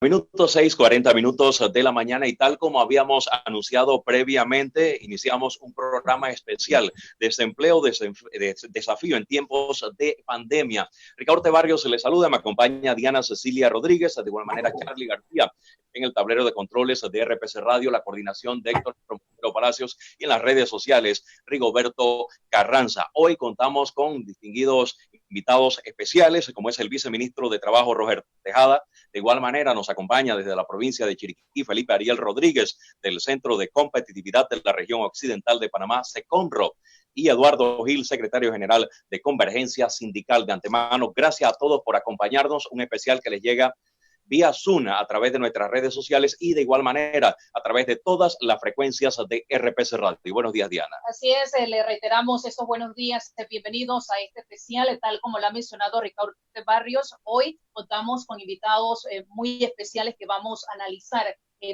Minutos 6:40 de la mañana, y tal como habíamos anunciado previamente, iniciamos un programa especial: desempleo, desafío en tiempos de pandemia. Ricardo Barrios se le saluda, me acompaña Diana Cecilia Rodríguez, de igual manera Charlie García en el tablero de controles de RPC Radio, la coordinación de Héctor Palacios, y en las redes sociales Rigoberto Carranza. Hoy contamos con distinguidos invitados especiales, como es el viceministro de Trabajo Roger Tejada. De igual manera nos acompaña desde la provincia de Chiriquí Felipe Ariel Rodríguez, del Centro de Competitividad de la Región Occidental de Panamá, SECONRO, y Eduardo Gil, secretario general de Convergencia Sindical. De antemano, gracias a todos por acompañarnos, un especial que les llega vía Zoom a través de nuestras redes sociales y de igual manera a través de todas las frecuencias de RPC Radio. Y buenos días, Diana. Así es, le reiteramos estos buenos días, bienvenidos a este especial, tal como lo ha mencionado Ricardo Barrios. Hoy contamos con invitados muy especiales que vamos a analizar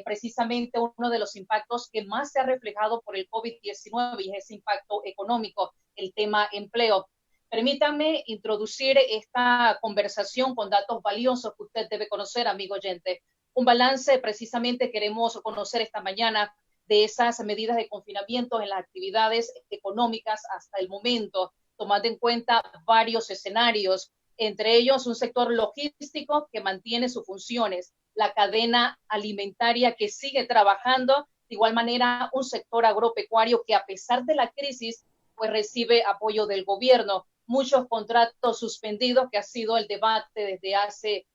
precisamente uno de los impactos que más se ha reflejado por el COVID-19 y es ese impacto económico, el tema empleo. Permítanme introducir esta conversación con datos valiosos que usted debe conocer, amigo oyente. Un balance precisamente queremos conocer esta mañana de esas medidas de confinamiento en las actividades económicas hasta el momento, tomando en cuenta varios escenarios, entre ellos un sector logístico que mantiene sus funciones, la cadena alimentaria que sigue trabajando, de igual manera un sector agropecuario que a pesar de la crisis pues recibe apoyo del gobierno, muchos contratos suspendidos, que ha sido el debate desde hace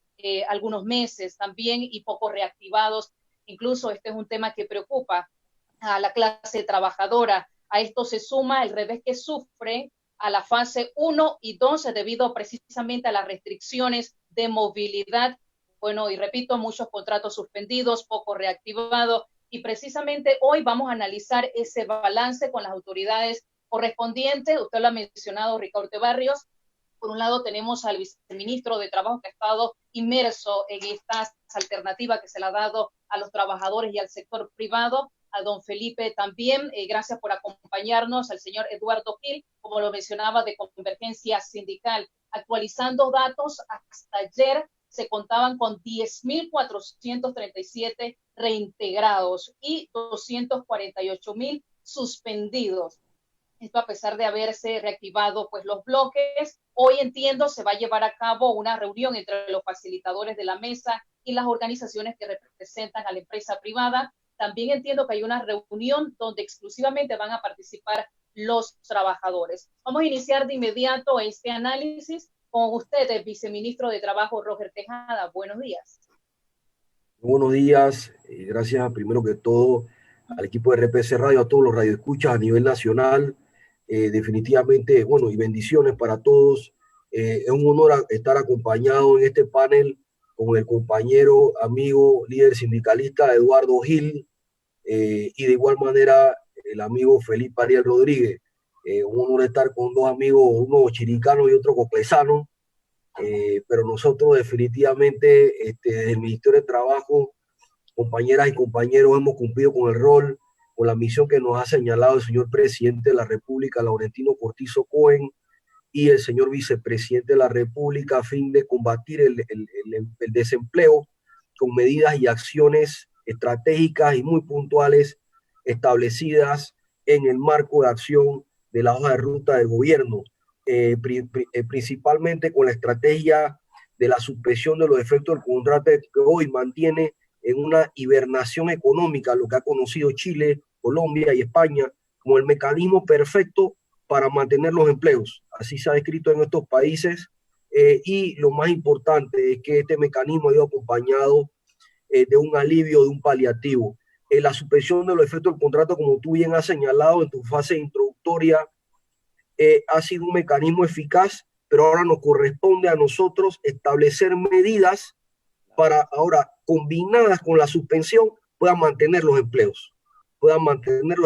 algunos meses también, y poco reactivados. Incluso este es un tema que preocupa a la clase trabajadora. A esto se suma el revés que sufre a la fase 1 y 2 debido precisamente a las restricciones de movilidad. Bueno, y repito, muchos contratos suspendidos, poco reactivados, y precisamente hoy vamos a analizar ese balance con las autoridades correspondientes. Usted lo ha mencionado, Ricardo Barrios. Por un lado tenemos al viceministro de Trabajo, que ha estado inmerso en esta alternativa que se le ha dado a los trabajadores y al sector privado, a don Felipe también, gracias por acompañarnos, al señor Eduardo Gil, como lo mencionaba, de Convergencia Sindical. Actualizando datos, hasta ayer se contaban con 10.437 reintegrados y 248.000 suspendidos. Esto a pesar de haberse reactivado pues los bloques. Hoy entiendo se va a llevar a cabo una reunión entre los facilitadores de la mesa y las organizaciones que representan a la empresa privada. También entiendo que hay una reunión donde exclusivamente van a participar los trabajadores. Vamos a iniciar de inmediato este análisis con usted, el viceministro de Trabajo, Roger Tejada. Buenos días. Buenos días, gracias primero que todo al equipo de RPC Radio, a todos los radioescuchas a nivel nacional. Definitivamente, bueno, y bendiciones para todos. Es un honor estar acompañado en este panel con el compañero, amigo, líder sindicalista Eduardo Gil, y de igual manera el amigo Felipe Ariel Rodríguez. Un honor estar con dos amigos, uno chiricano y otro coclesano, pero nosotros definitivamente desde el Ministerio de Trabajo, compañeras y compañeros, hemos cumplido con el rol, con la misión que nos ha señalado el señor presidente de la República, Laurentino Cortizo Cohen, y el señor vicepresidente de la República, a fin de combatir el desempleo con medidas y acciones estratégicas y muy puntuales establecidas en el marco de acción de la hoja de ruta del gobierno, principalmente con la estrategia de la suspensión de los efectos del contrato que hoy mantiene en una hibernación económica lo que ha conocido Chile, Colombia y España como el mecanismo perfecto para mantener los empleos. Así se ha descrito en estos países, y lo más importante es que este mecanismo ha ido acompañado de un alivio, de un paliativo. La suspensión de los efectos del contrato, como tú bien has señalado en tu fase introductoria, ha sido un mecanismo eficaz, pero ahora nos corresponde a nosotros establecer medidas para ahora, combinadas con la suspensión, puedan mantener los empleos, pueda mantener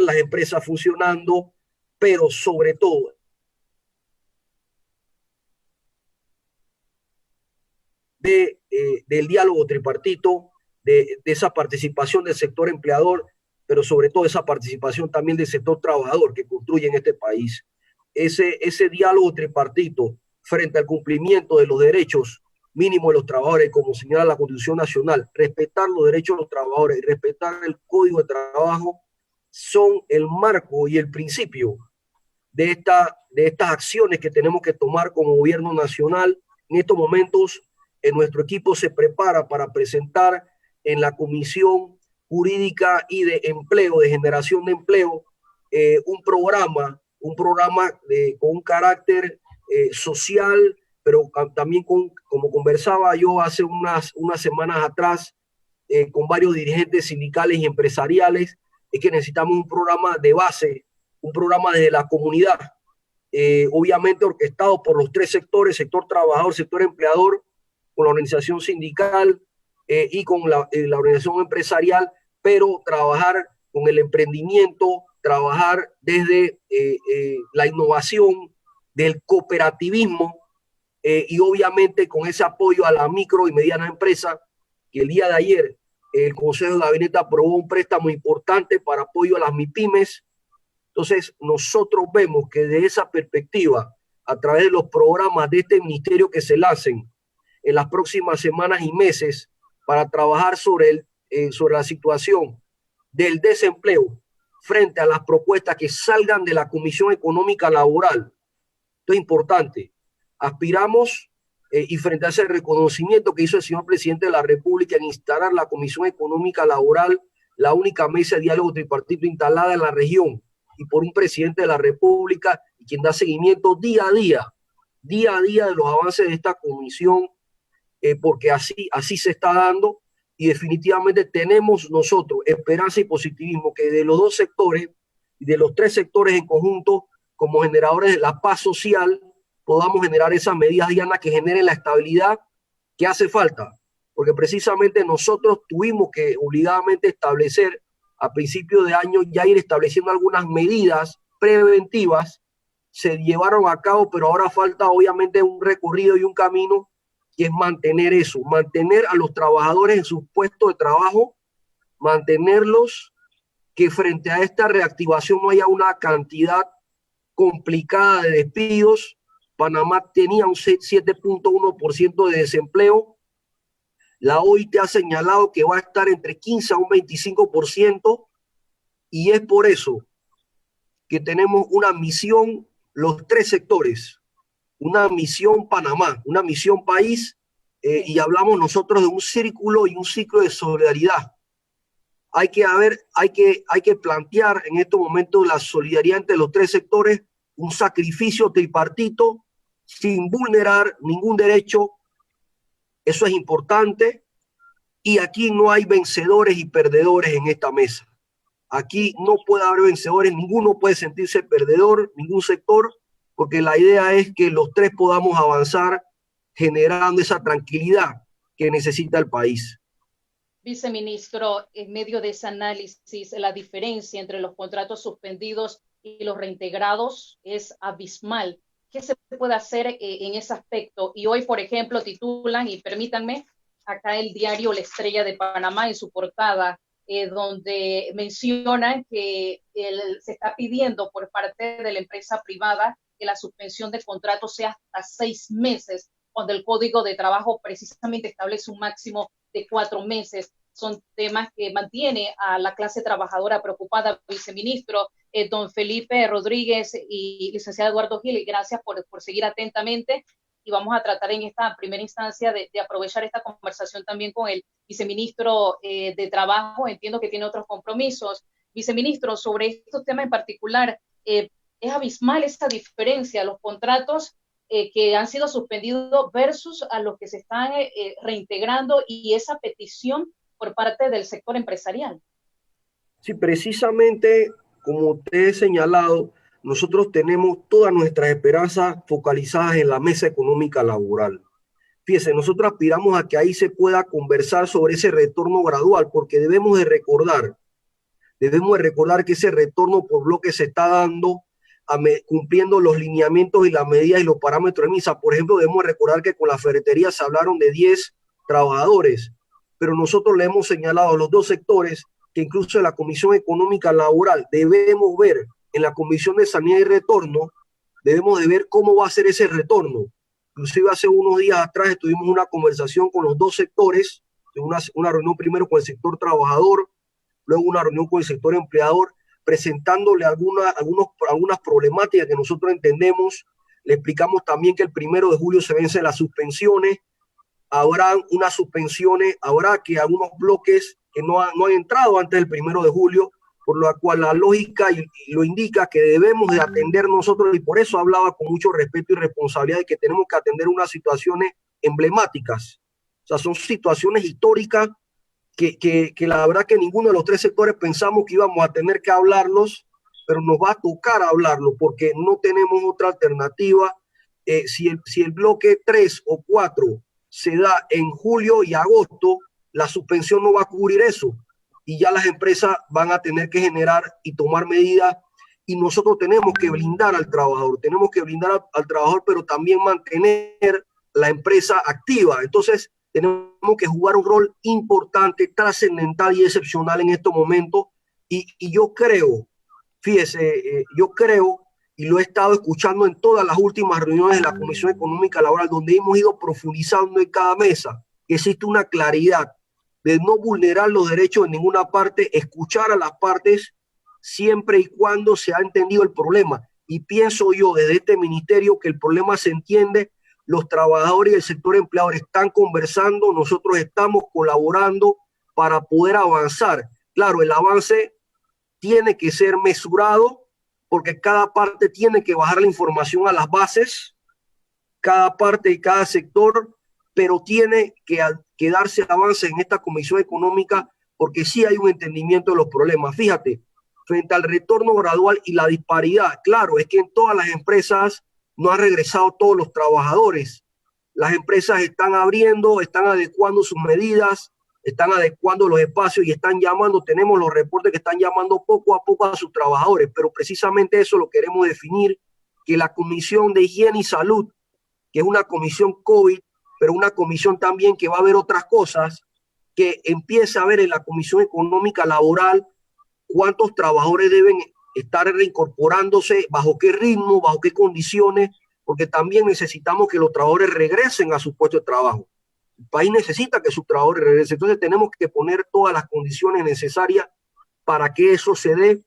las empresas funcionando, pero sobre todo del diálogo tripartito, de esa participación del sector empleador, pero sobre todo esa participación también del sector trabajador que construye en este país. Ese diálogo tripartito frente al cumplimiento de los derechos mínimo de los trabajadores, como señala la Constitución Nacional, respetar los derechos de los trabajadores y respetar el Código de Trabajo son el marco y el principio de estas acciones que tenemos que tomar como gobierno nacional. En estos momentos, nuestro equipo se prepara para presentar en la Comisión Jurídica y de Empleo, de Generación de Empleo, un programa con un carácter social, pero también como conversaba yo hace unas semanas atrás con varios dirigentes sindicales y empresariales, es que necesitamos un programa de base, un programa desde la comunidad, obviamente orquestado por los tres sectores, sector trabajador, sector empleador, con la organización sindical y con la organización empresarial, pero trabajar con el emprendimiento, trabajar desde la innovación, del cooperativismo y obviamente con ese apoyo a la micro y mediana empresa, que el día de ayer el Consejo de Gabinete aprobó un préstamo importante para apoyo a las MIPYMES. Entonces, nosotros vemos que de esa perspectiva, a través de los programas de este ministerio que se lancen en las próximas semanas y meses para trabajar sobre la situación del desempleo frente a las propuestas que salgan de la Comisión Económica Laboral. Esto es importante. Aspiramos y frente a ese reconocimiento que hizo el señor presidente de la República en instalar la Comisión Económica Laboral, la única mesa de diálogo tripartito instalada en la región, y por un presidente de la República y quien da seguimiento día a día de los avances de esta comisión, porque así se está dando, y definitivamente tenemos nosotros esperanza y positivismo que de los dos sectores y de los tres sectores en conjunto, como generadores de la paz social, podamos generar esas medidas, Diana, que generen la estabilidad que hace falta, porque precisamente nosotros tuvimos que obligadamente establecer a principios de año, ya ir estableciendo algunas medidas preventivas, se llevaron a cabo, pero ahora falta obviamente un recorrido y un camino, que es mantener eso, mantener a los trabajadores en sus puestos de trabajo, mantenerlos, que frente a esta reactivación no haya una cantidad complicada de despidos. Panamá tenía un 7.1% de desempleo. La OIT ha señalado que va a estar entre 15 a un 25%, y es por eso que tenemos una misión, los tres sectores, una misión Panamá, una misión país, y hablamos nosotros de un círculo y un ciclo de solidaridad. Hay que plantear en estos momentos la solidaridad entre los tres sectores, un sacrificio tripartito sin vulnerar ningún derecho. Eso es importante, y aquí no hay vencedores y perdedores en esta mesa. Aquí no puede haber vencedores, ninguno puede sentirse perdedor, ningún sector, porque la idea es que los tres podamos avanzar generando esa tranquilidad que necesita el país. Viceministro, en medio de ese análisis, la diferencia entre los contratos suspendidos y los reintegrados es abismal. ¿Qué se puede hacer en ese aspecto? Y hoy, por ejemplo, titulan, y permítanme, acá el diario La Estrella de Panamá en su portada, donde mencionan que se está pidiendo por parte de la empresa privada que la suspensión de contratos sea hasta 6 meses, cuando el Código de Trabajo precisamente establece un máximo de 4 meses. Son temas que mantiene a la clase trabajadora preocupada. Viceministro, don Felipe Rodríguez y licenciado Eduardo Gil, gracias por seguir atentamente, y vamos a tratar en esta primera instancia de aprovechar esta conversación también con el viceministro de Trabajo. Entiendo que tiene otros compromisos. Viceministro, sobre estos temas en particular, es abismal esta diferencia, los contratos que han sido suspendidos versus a los que se están reintegrando, y esa petición por parte del sector empresarial. Sí, precisamente como te he señalado, nosotros tenemos todas nuestras esperanzas focalizadas en la mesa económica laboral. Fíjese, nosotros aspiramos a que ahí se pueda conversar sobre ese retorno gradual, porque debemos de recordar que ese retorno por bloque se está dando cumpliendo los lineamientos y las medidas y los parámetros de MISA. Por ejemplo, debemos recordar que con la ferretería se hablaron de 10 trabajadores, pero nosotros le hemos señalado a los dos sectores que incluso en la Comisión Económica Laboral debemos ver, en la Comisión de Sanidad y Retorno, debemos de ver cómo va a ser ese retorno, Inclusive hace unos días atrás tuvimos una conversación con los dos sectores, una reunión primero con el sector trabajador, luego una reunión con el sector empleador, presentándole algunas problemáticas que nosotros entendemos. Le explicamos también que el 1 de julio se vencen las suspensiones, habrá unas suspensiones, habrá que algunos bloques que no han entrado antes del 1 de julio, por lo cual la lógica lo indica que debemos de atender nosotros, y por eso hablaba con mucho respeto y responsabilidad de que tenemos que atender unas situaciones emblemáticas. O sea, son situaciones históricas que la verdad que ninguno de los tres sectores pensamos que íbamos a tener que hablarlos, pero nos va a tocar hablarlo porque no tenemos otra alternativa. Si el bloque 3 o 4 se da en julio y agosto, la suspensión no va a cubrir eso y ya las empresas van a tener que generar y tomar medidas, y nosotros tenemos que blindar al trabajador, al trabajador, pero también mantener la empresa activa. Entonces tenemos que jugar un rol importante, trascendental y excepcional en estos momentos, y yo creo, fíjese, yo creo, y lo he estado escuchando en todas las últimas reuniones de la Comisión Económica Laboral, donde hemos ido profundizando en cada mesa, que existe una claridad de no vulnerar los derechos en ninguna parte, escuchar a las partes siempre y cuando se ha entendido el problema. Y pienso yo desde este ministerio que el problema se entiende, los trabajadores y el sector empleador están conversando, nosotros estamos colaborando para poder avanzar. Claro, el avance tiene que ser mesurado porque cada parte tiene que bajar la información a las bases, cada parte y cada sector, pero tiene que darse avance en esta Comisión Económica porque sí hay un entendimiento de los problemas. Fíjate, frente al retorno gradual y la disparidad, claro, es que en todas las empresas no han regresado todos los trabajadores. Las empresas están abriendo, están adecuando sus medidas, están adecuando los espacios y están llamando, tenemos los reportes que están llamando poco a poco a sus trabajadores, pero precisamente eso lo queremos definir, que la Comisión de Higiene y Salud, que es una comisión COVID, pero una comisión también que va a ver otras cosas, que empiece a ver en la Comisión Económica Laboral cuántos trabajadores deben estar reincorporándose, bajo qué ritmo, bajo qué condiciones, porque también necesitamos que los trabajadores regresen a su puesto de trabajo. El país necesita que sus trabajadores regresen. Entonces tenemos que poner todas las condiciones necesarias para que eso se dé,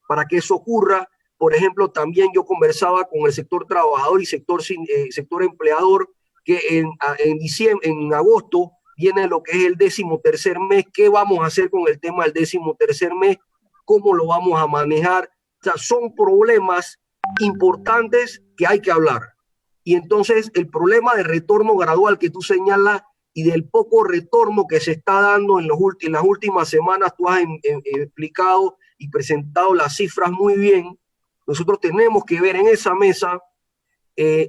para que eso ocurra. Por ejemplo, también yo conversaba con el sector trabajador y sector empleador, que en agosto viene lo que es el 13º mes. ¿Qué vamos a hacer con el tema del 13º mes? ¿Cómo lo vamos a manejar? O sea, son problemas importantes que hay que hablar. Y entonces el problema de retorno gradual que tú señalas y del poco retorno que se está dando en las últimas semanas, tú has explicado y presentado las cifras muy bien. Nosotros tenemos que ver en esa mesa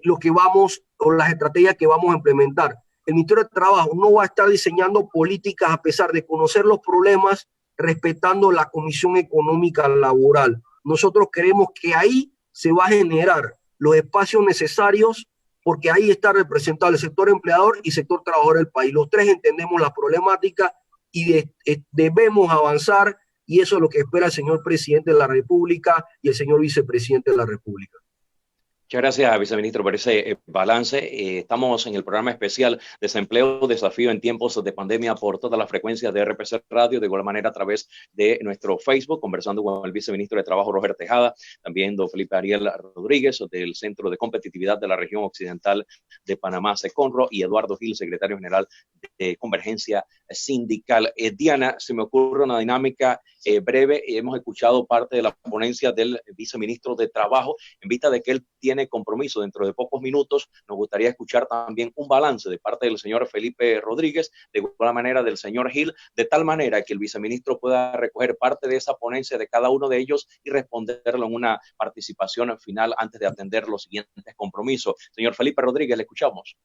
lo que vamos, o las estrategias que vamos a implementar. El Ministerio de Trabajo no va a estar diseñando políticas a pesar de conocer los problemas, respetando la Comisión Económica Laboral. Nosotros creemos que ahí se va a generar los espacios necesarios, porque ahí está representado el sector empleador y sector trabajador del país. Los tres entendemos la problemática y debemos avanzar, y eso es lo que espera el señor presidente de la República y el señor vicepresidente de la República. Muchas gracias, viceministro, por ese balance. Estamos en el programa especial Desempleo, Desafío en Tiempos de Pandemia por todas las frecuencias de RPC Radio, de igual manera a través de nuestro Facebook, conversando con el viceministro de Trabajo, Roger Tejada, también don Felipe Ariel Rodríguez, del Centro de Competitividad de la Región Occidental de Panamá, SECONRO, y Eduardo Gil, secretario general de Convergencia Sindical. Diana, se me ocurre una dinámica breve. Hemos escuchado parte de la ponencia del viceministro de Trabajo. En vista de que él tiene compromiso dentro de pocos minutos, nos gustaría escuchar también un balance de parte del señor Felipe Rodríguez, de igual manera del señor Gil, de tal manera que el viceministro pueda recoger parte de esa ponencia de cada uno de ellos y responderlo en una participación final antes de atender los siguientes compromisos. Señor Felipe Rodríguez, le escuchamos.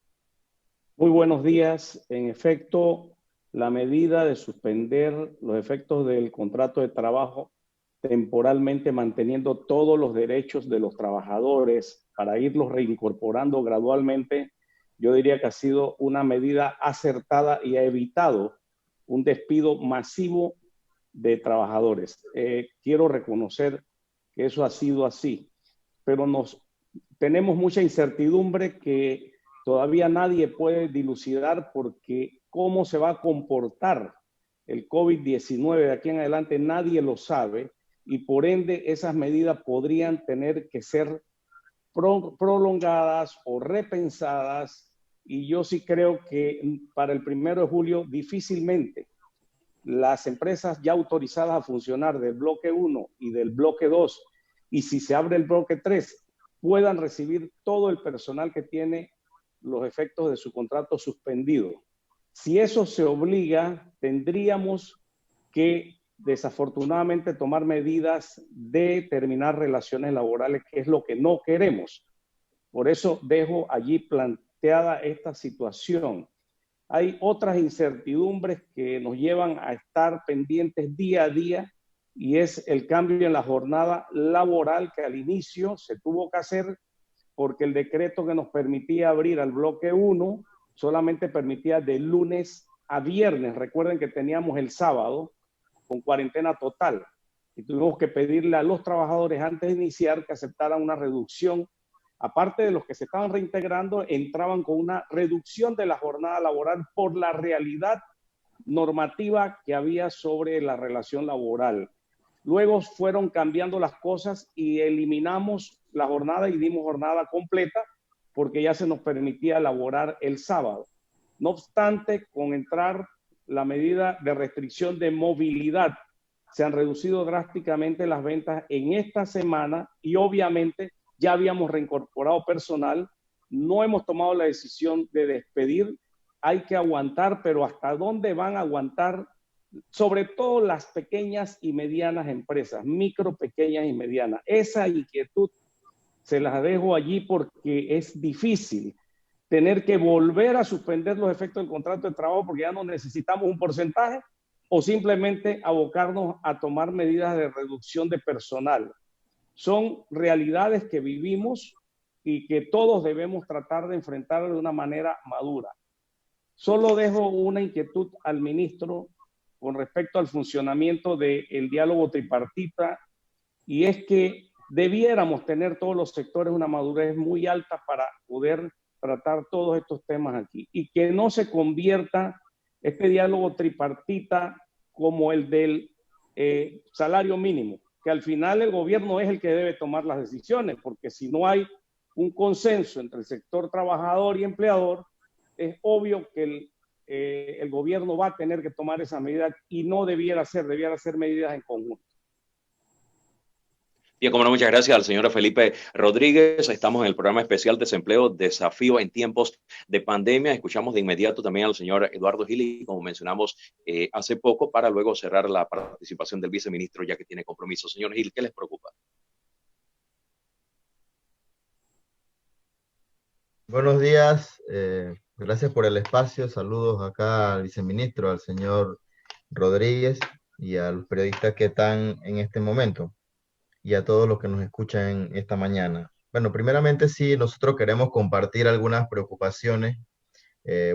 Muy buenos días. En efecto, la medida de suspender los efectos del contrato de trabajo temporalmente, manteniendo todos los derechos de los trabajadores para irlos reincorporando gradualmente, yo diría que ha sido una medida acertada y ha evitado un despido masivo de trabajadores. Quiero reconocer que eso ha sido así, pero tenemos mucha incertidumbre que todavía nadie puede dilucidar porque cómo se va a comportar el COVID-19 de aquí en adelante, nadie lo sabe, y por ende esas medidas podrían tener que ser prolongadas o repensadas, y yo sí creo que para el 1 de julio difícilmente las empresas ya autorizadas a funcionar del bloque 1 y del bloque 2, y si se abre el bloque 3, puedan recibir todo el personal que tiene los efectos de su contrato suspendido. Si eso se obliga, tendríamos que desafortunadamente tomar medidas de terminar relaciones laborales, que es lo que no queremos. Por eso dejo allí planteada esta situación. Hay otras incertidumbres que nos llevan a estar pendientes día a día, y es el cambio en la jornada laboral que al inicio se tuvo que hacer porque el decreto que nos permitía abrir al bloque 1 solamente permitía de lunes a viernes. Recuerden que teníamos el sábado con cuarentena total y tuvimos que pedirle a los trabajadores antes de iniciar que aceptaran una reducción. Aparte de los que se estaban reintegrando, entraban con una reducción de la jornada laboral por la realidad normativa que había sobre la relación laboral. Luego fueron cambiando las cosas y eliminamos la jornada y dimos jornada completa porque ya se nos permitía laborar el sábado. No obstante, con entrar la medida de restricción de movilidad, se han reducido drásticamente las ventas en esta semana y obviamente ya habíamos reincorporado personal, no hemos tomado la decisión de despedir, hay que aguantar, pero ¿hasta dónde van a aguantar? Sobre todo las pequeñas y medianas empresas, micro, pequeñas y medianas. Esa inquietud se las dejo allí porque es difícil tener que volver a suspender los efectos del contrato de trabajo porque ya no necesitamos un porcentaje, o simplemente abocarnos a tomar medidas de reducción de personal. Son realidades que vivimos y que todos debemos tratar de enfrentar de una manera madura. Solo dejo una inquietud al ministro con respecto al funcionamiento del diálogo tripartita, y es que debiéramos tener todos los sectores una madurez muy alta para poder tratar todos estos temas aquí, y que no se convierta este diálogo tripartita como el del salario mínimo, que al final el gobierno es el que debe tomar las decisiones, porque si no hay un consenso entre el sector trabajador y empleador, es obvio que el gobierno va a tener que tomar esa medida y no debiera ser medidas en conjunto. Bien, como no, muchas gracias al señor Felipe Rodríguez. Estamos en el programa especial Desempleo, Desafío en Tiempos de Pandemia. Escuchamos de inmediato también al señor Eduardo Gili, como mencionamos hace poco, para luego cerrar la participación del viceministro, ya que tiene compromiso. Señor Gil, ¿qué les preocupa? Buenos días, gracias por el espacio. Saludos acá al viceministro, al señor Rodríguez y a los periodistas que están en este momento, y a todos los que nos escuchan esta mañana. Bueno, primeramente sí, nosotros queremos compartir algunas preocupaciones.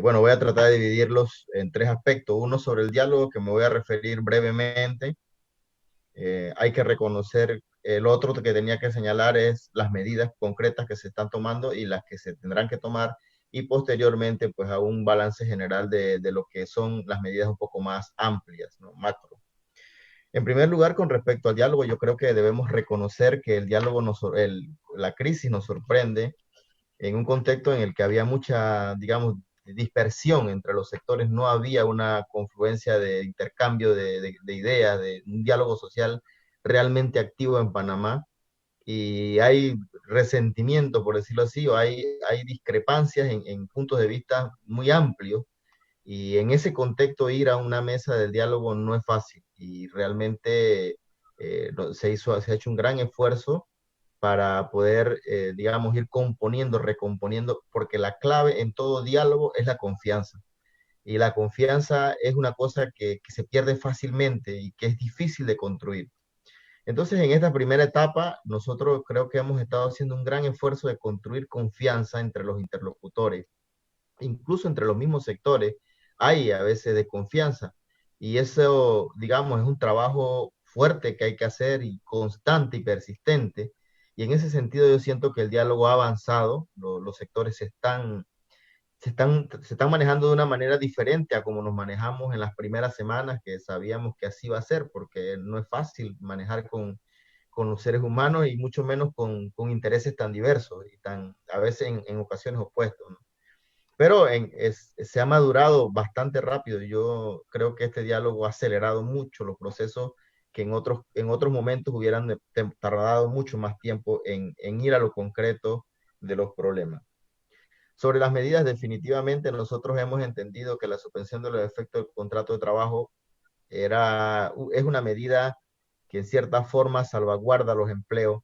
Bueno, voy a tratar de dividirlos en tres aspectos. Uno sobre el diálogo, que me voy a referir brevemente. Hay que reconocer, el otro que tenía que señalar es las medidas concretas que se están tomando y las que se tendrán que tomar, y posteriormente pues a un balance general de lo que son las medidas un poco más amplias, ¿no? Macro. En primer lugar, con respecto al diálogo, yo creo que debemos reconocer que el diálogo la crisis nos sorprende en un contexto en el que había mucha, digamos, dispersión entre los sectores. No había una confluencia de intercambio de ideas, de un diálogo social realmente activo en Panamá, y hay resentimiento, por decirlo así, o hay discrepancias en puntos de vista muy amplios. Y en ese contexto ir a una mesa del diálogo no es fácil, y realmente se ha hecho un gran esfuerzo para poder, digamos, ir componiendo, recomponiendo, porque la clave en todo diálogo es la confianza. Y la confianza es una cosa que se pierde fácilmente y que es difícil de construir. Entonces, en esta primera etapa, nosotros creo que hemos estado haciendo un gran esfuerzo de construir confianza entre los interlocutores, incluso entre los mismos sectores. Hay a veces desconfianza, y eso, digamos, es un trabajo fuerte que hay que hacer, y constante y persistente. Y en ese sentido yo siento que el diálogo ha avanzado, los sectores se están se están manejando de una manera diferente a como nos manejamos en las primeras semanas, que sabíamos que así va a ser, porque no es fácil manejar con los seres humanos y mucho menos con intereses tan diversos y tan, a veces en ocasiones opuestos, ¿no? Pero se ha madurado bastante rápido. Yo creo que este diálogo ha acelerado mucho los procesos que en otros momentos hubieran tardado mucho más tiempo en ir a lo concreto de los problemas. Sobre las medidas, definitivamente nosotros hemos entendido que la suspensión de los efectos del contrato de trabajo es una medida que en cierta forma salvaguarda los empleos,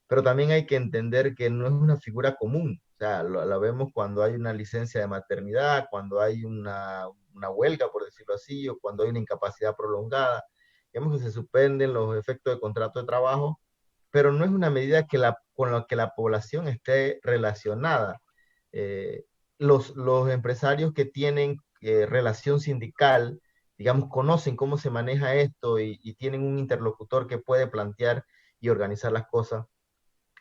pero también hay que entender que no es una figura común. O sea, la vemos cuando hay una licencia de maternidad, cuando hay una huelga, por decirlo así, o cuando hay una incapacidad prolongada. Vemos que se suspenden los efectos de contrato de trabajo, pero no es una medida con la que la población esté relacionada. Los empresarios que tienen relación sindical, digamos, conocen cómo se maneja esto y tienen un interlocutor que puede plantear y organizar las cosas.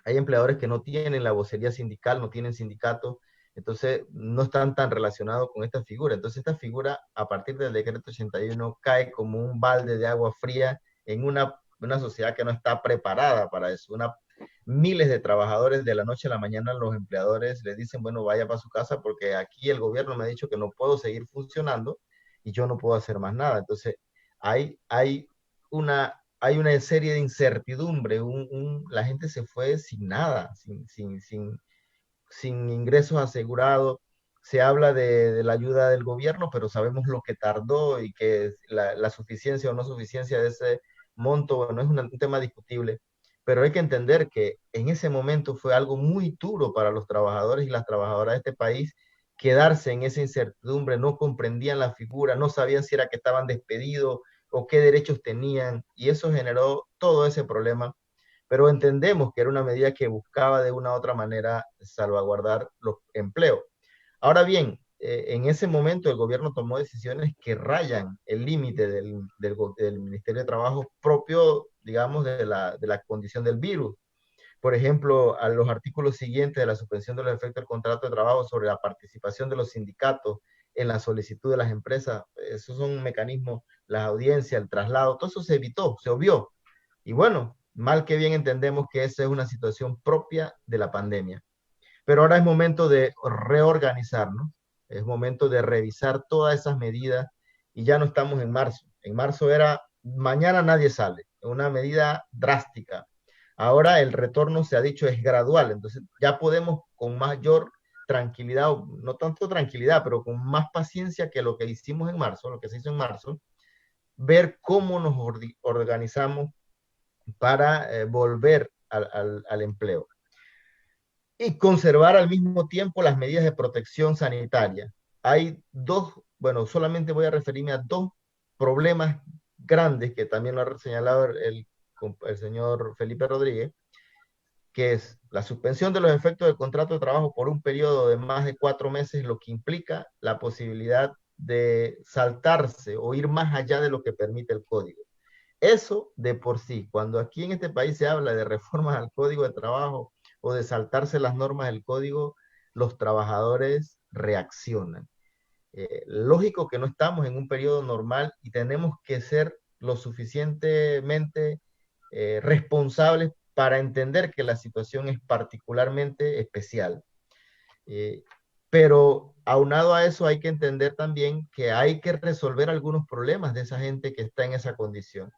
Hay empleadores que no tienen la vocería sindical, no tienen sindicato, entonces no están tan relacionados con esta figura. Entonces esta figura, a partir del decreto 81, cae como un balde de agua fría en una sociedad que no está preparada para eso. Miles de trabajadores de la noche a la mañana, los empleadores les dicen, bueno, vaya para su casa porque aquí el gobierno me ha dicho que no puedo seguir funcionando y yo no puedo hacer más nada. Entonces hay una serie de incertidumbre, la gente se fue sin nada, sin ingresos asegurados. Se habla de la ayuda del gobierno, pero sabemos lo que tardó y que la suficiencia o no suficiencia de ese monto, bueno, es un tema discutible, pero hay que entender que en ese momento fue algo muy duro para los trabajadores y las trabajadoras de este país quedarse en esa incertidumbre, no comprendían la figura, no sabían si era que estaban despedidos o qué derechos tenían, y eso generó todo ese problema, pero entendemos que era una medida que buscaba de una u otra manera salvaguardar los empleos. Ahora bien, en ese momento el gobierno tomó decisiones que rayan el límite del Ministerio de Trabajo propio, digamos, de la condición del virus. Por ejemplo, a los artículos siguientes de la suspensión de los efectos del contrato de trabajo sobre la participación de los sindicatos en la solicitud de las empresas, esos son mecanismos, las audiencias, el traslado, todo eso se evitó, se obvió. Y bueno, mal que bien entendemos que esa es una situación propia de la pandemia. Pero ahora es momento de reorganizarnos, es momento de revisar todas esas medidas y ya no estamos en marzo. En marzo era mañana nadie sale, una medida drástica. Ahora el retorno se ha dicho es gradual, entonces ya podemos con mayor tranquilidad, no tanto tranquilidad, pero con más paciencia que lo que hicimos en marzo, lo que se hizo en marzo, ver cómo nos organizamos para volver al empleo y conservar al mismo tiempo las medidas de protección sanitaria. Hay dos, bueno, solamente voy a referirme a dos problemas grandes que también lo ha señalado el señor Felipe Rodríguez, que es la suspensión de los efectos del contrato de trabajo por un periodo de más de 4 meses, lo que implica la posibilidad de saltarse o ir más allá de lo que permite el código. Eso de por sí, cuando aquí en este país se habla de reformas al código de trabajo o de saltarse las normas del código, los trabajadores reaccionan. Lógico que no estamos en un periodo normal y tenemos que ser lo suficientemente responsables para entender que la situación es particularmente especial. Pero aunado a eso hay que entender también que hay que resolver algunos problemas de esa gente que está en esa condición.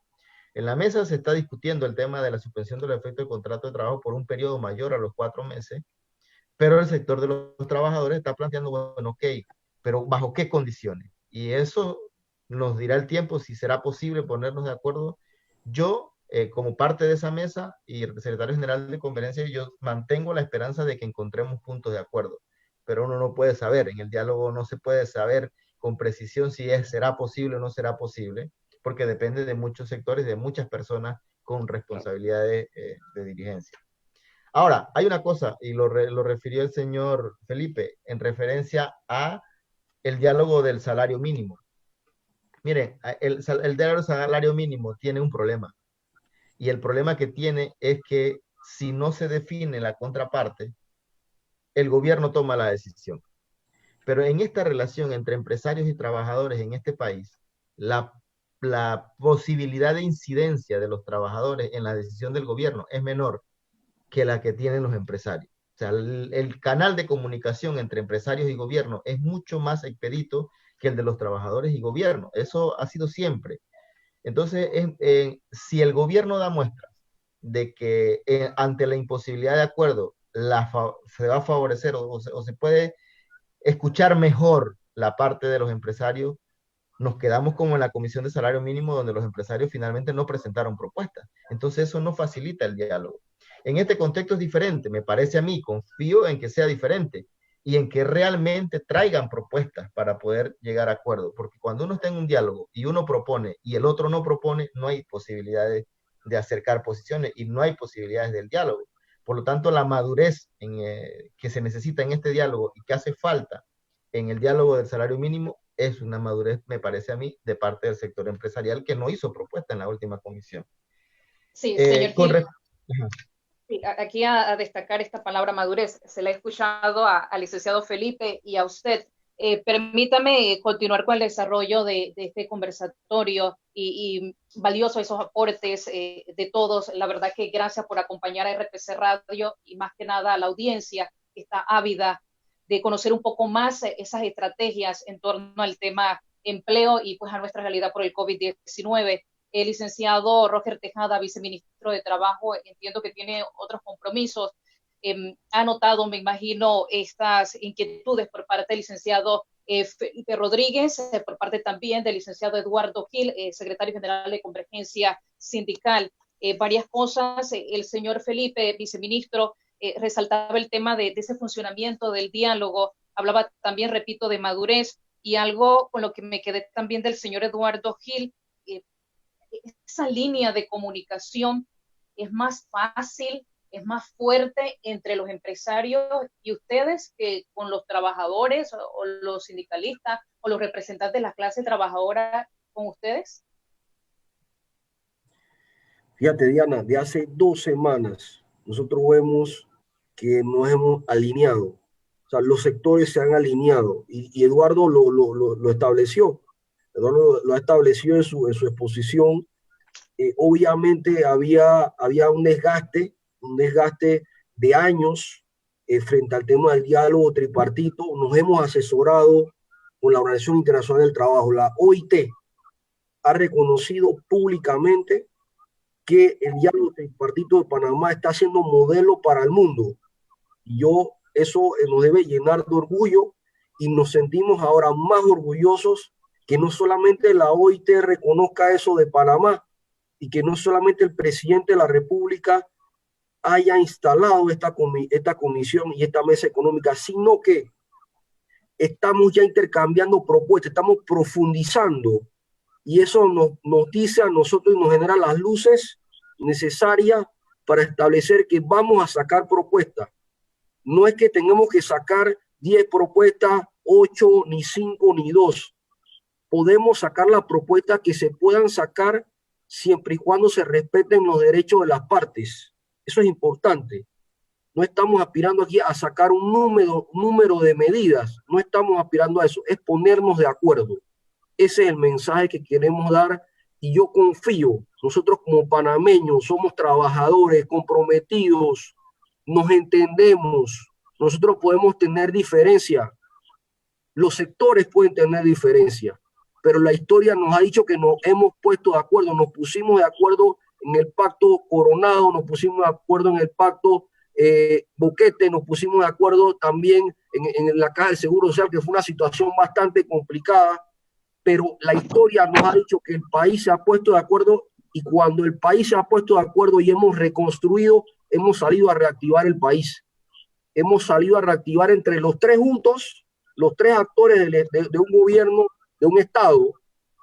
En la mesa se está discutiendo el tema de la suspensión de los efectos del contrato de trabajo por un periodo mayor a los 4 meses, pero el sector de los trabajadores está planteando, bueno, ok, pero ¿bajo qué condiciones? Y eso nos dirá el tiempo si será posible ponernos de acuerdo. Yo, como parte de esa mesa y el secretario general de conferencia, yo mantengo la esperanza de que encontremos puntos de acuerdo, pero uno no puede saber, en el diálogo no se puede saber con precisión si será posible o no será posible, porque depende de muchos sectores, de muchas personas con responsabilidades de dirigencia. Ahora, hay una cosa, y lo refirió el señor Felipe, en referencia a el diálogo del salario mínimo. Miren, el diálogo del salario mínimo tiene un problema, y el problema que tiene es que si no se define la contraparte, el gobierno toma la decisión. pero en esta relación entre empresarios y trabajadores en este país, la posibilidad de incidencia de los trabajadores en la decisión del gobierno es menor que la que tienen los empresarios. O sea, el canal de comunicación entre empresarios y gobierno es mucho más expedito que el de los trabajadores y gobierno. Eso ha sido siempre. Entonces, si el gobierno da muestras de que ante la imposibilidad de acuerdo se va a favorecer o se puede escuchar mejor la parte de los empresarios, nos quedamos como en la comisión de salario mínimo, donde los empresarios finalmente no presentaron propuestas. Entonces eso no facilita el diálogo. En este contexto es diferente, me parece a mí, confío en que sea diferente y en que realmente traigan propuestas para poder llegar a acuerdo, porque cuando uno está en un diálogo y uno propone y el otro no propone, no hay posibilidades de acercar posiciones y no hay posibilidades del diálogo. Por lo tanto, la madurez que se necesita en este diálogo y que hace falta en el diálogo del salario mínimo es una madurez, me parece a mí, de parte del sector empresarial que no hizo propuesta en la última comisión. Sí, señor Gil. Ajá. Sí, aquí a destacar esta palabra madurez, se la he escuchado al licenciado Felipe y a usted. Permítame continuar con el desarrollo de este conversatorio y valioso esos aportes de todos. La verdad que gracias por acompañar a RPC Radio y más que nada a la audiencia que está ávida de conocer un poco más esas estrategias en torno al tema empleo y pues a nuestra realidad por el COVID-19. El licenciado Roger Tejada, viceministro de Trabajo, entiendo que tiene otros compromisos. Ha notado, me imagino, estas inquietudes por parte del licenciado Felipe Rodríguez, por parte también del licenciado Eduardo Gil, secretario general de Convergencia Sindical. Varias cosas. El señor Felipe, viceministro, resaltaba el tema de ese funcionamiento del diálogo. Hablaba también, repito, de madurez y algo con lo que me quedé también del señor Eduardo Gil. Esa línea de comunicación es más fácil, es más fuerte entre los empresarios y ustedes que con los trabajadores o los sindicalistas o los representantes de la clase trabajadora con ustedes? Fíjate, Diana, de hace 2 semanas nosotros vemos que nos hemos alineado. O sea, los sectores se han alineado y Eduardo lo estableció. Eduardo lo estableció en su exposición. Obviamente había un desgaste de años frente al tema del diálogo tripartito. Nos hemos asesorado con la Organización Internacional del Trabajo. La OIT ha reconocido públicamente que el diálogo tripartito de Panamá está siendo modelo para el mundo. Y eso nos debe llenar de orgullo y nos sentimos ahora más orgullosos que no solamente la OIT reconozca eso de Panamá y que no solamente el presidente de la República haya instalado esta comisión y esta mesa económica, sino que estamos ya intercambiando propuestas, estamos profundizando y eso nos dice a nosotros y nos genera las luces necesarias para establecer que vamos a sacar propuestas. No es que tengamos que sacar 10 propuestas, 8, ni 5, ni 2. Podemos sacar las propuestas que se puedan sacar siempre y cuando se respeten los derechos de las partes. Eso es importante. No estamos aspirando aquí a sacar un número de medidas. No estamos aspirando a eso. Es ponernos de acuerdo. Ese es el mensaje que queremos dar y yo confío. Nosotros como panameños somos trabajadores comprometidos, nos entendemos. Nosotros podemos tener diferencia. Los sectores pueden tener diferencia, pero la historia nos ha dicho que nos hemos puesto de acuerdo, nos pusimos de acuerdo en el pacto Coronado, nos pusimos de acuerdo en el pacto Boquete, nos pusimos de acuerdo también en la Caja del Seguro Social, que fue una situación bastante complicada, pero la historia nos ha dicho que el país se ha puesto de acuerdo y cuando el país se ha puesto de acuerdo y hemos reconstruido, hemos salido a reactivar el país. Hemos salido a reactivar entre los tres juntos, los tres actores de un gobierno, de un Estado,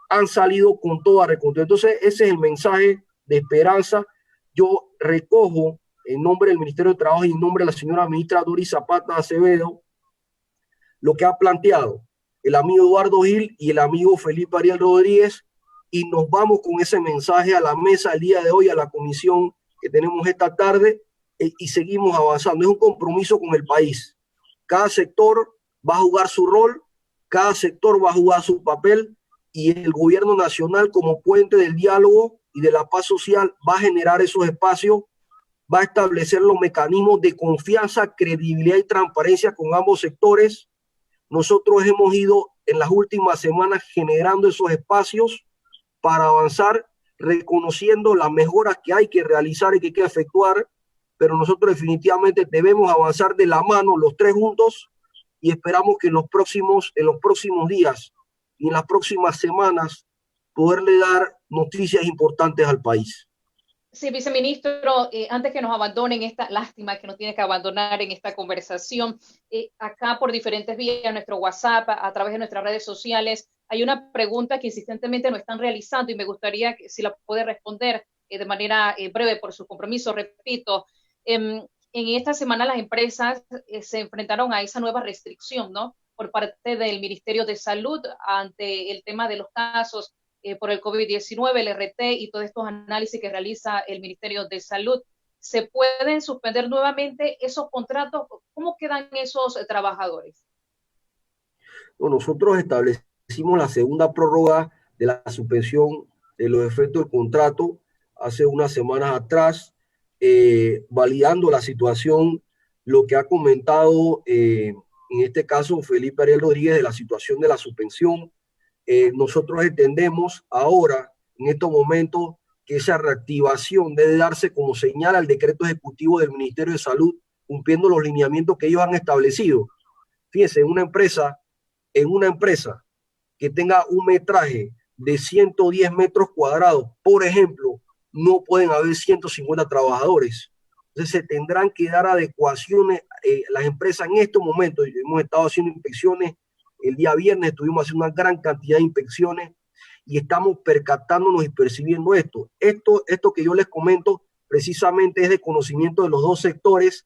han salido con toda reconstrucción. Entonces, ese es el mensaje de esperanza. Yo recojo en nombre del Ministerio de Trabajo y en nombre de la señora ministra Doris Zapata Acevedo lo que ha planteado el amigo Eduardo Gil y el amigo Felipe Ariel Rodríguez y nos vamos con ese mensaje a la mesa el día de hoy, a la comisión que tenemos esta tarde y seguimos avanzando. Es un compromiso con el país. Cada sector va a jugar su rol, cada sector va a jugar su papel y el gobierno nacional como puente del diálogo y de la paz social va a generar esos espacios, va a establecer los mecanismos de confianza, credibilidad y transparencia con ambos sectores. Nosotros hemos ido en las últimas semanas generando esos espacios para avanzar, reconociendo las mejoras que hay que realizar y que hay que efectuar, pero nosotros definitivamente debemos avanzar de la mano los tres juntos y esperamos que en los próximos días y en las próximas semanas poderle dar noticias importantes al país. Sí, viceministro, antes que nos abandonen, esta lástima que nos tiene que abandonar en esta conversación, acá por diferentes vías, en nuestro WhatsApp, a través de nuestras redes sociales, hay una pregunta que insistentemente nos están realizando y me gustaría que si la puede responder de manera breve por su compromiso. Repito, en esta semana las empresas se enfrentaron a esa nueva restricción, ¿no? Por parte del Ministerio de Salud ante el tema de los casos por el COVID-19, el RT y todos estos análisis que realiza el Ministerio de Salud. ¿Se pueden suspender nuevamente esos contratos? ¿Cómo quedan esos trabajadores? Bueno, nosotros establecimos la segunda prórroga de la suspensión de los efectos del contrato hace unas semanas atrás, validando la situación, lo que ha comentado en este caso Felipe Ariel Rodríguez de la situación de la suspensión. Nosotros entendemos ahora, en estos momentos, que esa reactivación debe darse como señala el decreto ejecutivo del Ministerio de Salud, cumpliendo los lineamientos que ellos han establecido. Fíjense, en una empresa que tenga un metraje de 110 metros cuadrados, por ejemplo, no pueden haber 150 trabajadores. Entonces se tendrán que dar adecuaciones. Las empresas en estos momentos, hemos estado haciendo inspecciones. El día viernes estuvimos haciendo una gran cantidad de inspecciones y estamos percatándonos y percibiendo esto. Esto que yo les comento precisamente es de conocimiento de los dos sectores